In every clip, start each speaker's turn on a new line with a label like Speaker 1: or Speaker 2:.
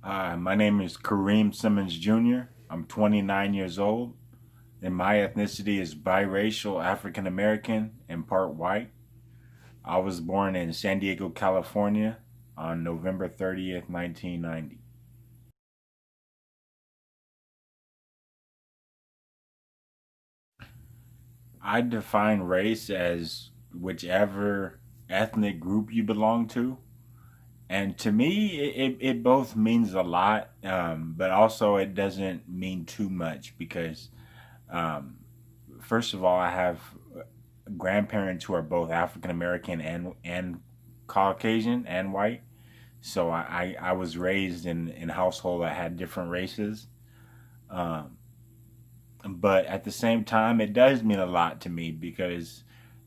Speaker 1: My name is Kareem Simmons Jr. I'm 29 years old, and my ethnicity is biracial African American and part white. I was born in San Diego, California on November 30th, 1990. I define race as whichever ethnic group you belong to. And to me, it both means a lot, but also it doesn't mean too much because um, first of all, I have grandparents who are both African American and Caucasian and white. So I was raised in a household that had different races. Um, but at the same time, it does mean a lot to me because,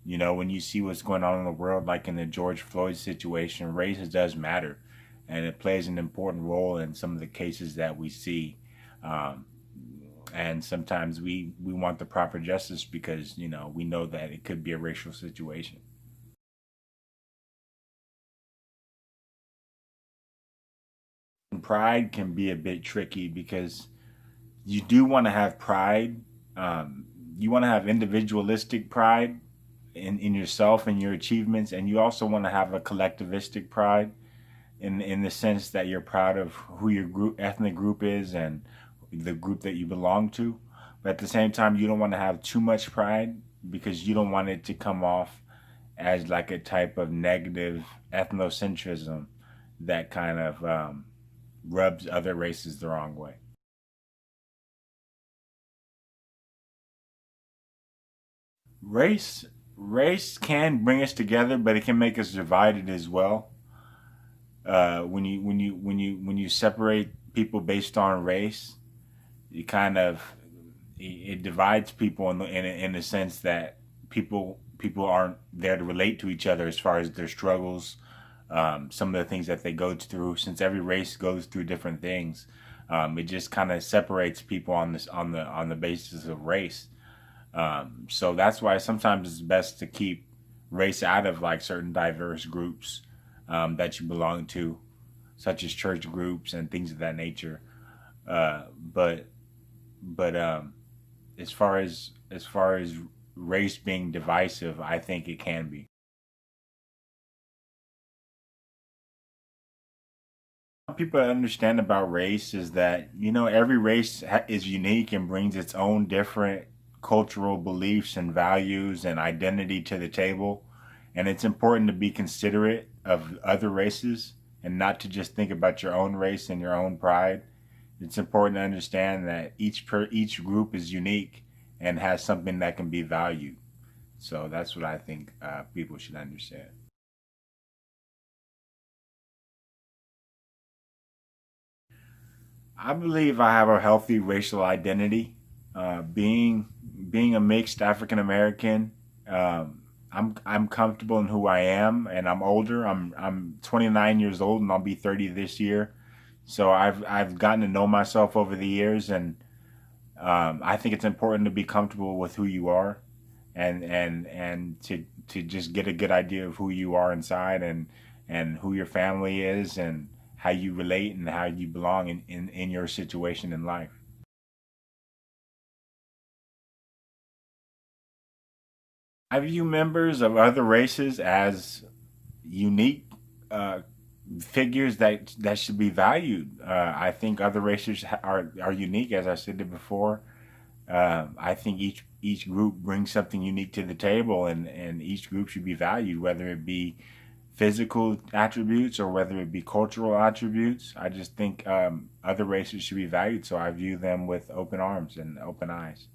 Speaker 1: when you see what's going on in the world, like in the George Floyd situation, race does matter. And it plays an important role in some of the cases that we see. Um, and sometimes we want the proper justice because we know that it could be a racial situation. And pride can be a bit tricky because you do want to have pride. um, you want to have individualistic pride in yourself and your achievements, and you also want to have a collectivistic pride in the sense that you're proud of who your ethnic group is and the group that you belong to. But at the same time, you don't want to have too much pride because you don't want it to come off as like a type of negative ethnocentrism that kind of rubs other races the wrong way. Race race can bring us together, but it can make us divided as well. When you separate people based on race, you kind of it divides people in the sense that people aren't there to relate to each other as far as their struggles, some of the things that they go through. Since every race goes through different things, it just kind of separates people on the basis of race. So that's why sometimes it's best to keep race out of like certain diverse groups that you belong to, such as church groups and things of that nature. But as far as race being divisive, I think it can be. What people understand about race is that every race is unique and brings its own different cultural beliefs and values and identity to the table, and it's important to be considerate of other races and not to just think about your own race and your own pride. It's important to understand that each group is unique and has something that can be valued. So that's what I think people should understand. I believe I have a healthy racial identity. Being a mixed African American, I'm comfortable in who I am, and I'm older. I'm 29 years old, and I'll be 30 this year. So I've gotten to know myself over the years, and I think it's important to be comfortable with who you are, and to just get a good idea of who you are inside, and who your family is, and how you relate and how you belong in your situation in life. I view members of other races as unique uh, figures that should be valued. I think other races are unique, as I said it before. I think each group brings something unique to the table, and each group should be valued, whether it be physical attributes or whether it be cultural attributes. I just think other races should be valued, so I view them with open arms and open eyes.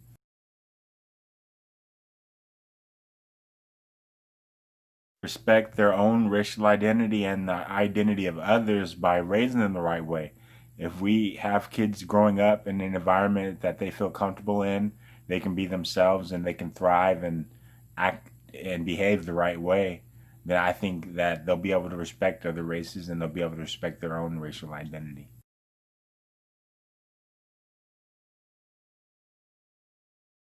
Speaker 1: Respect their own racial identity and the identity of others by raising them the right way. If we have kids growing up in an environment that they feel comfortable in, they can be themselves and they can thrive and act and behave the right way, then I think that they'll be able to respect other races and they'll be able to respect their own racial identity.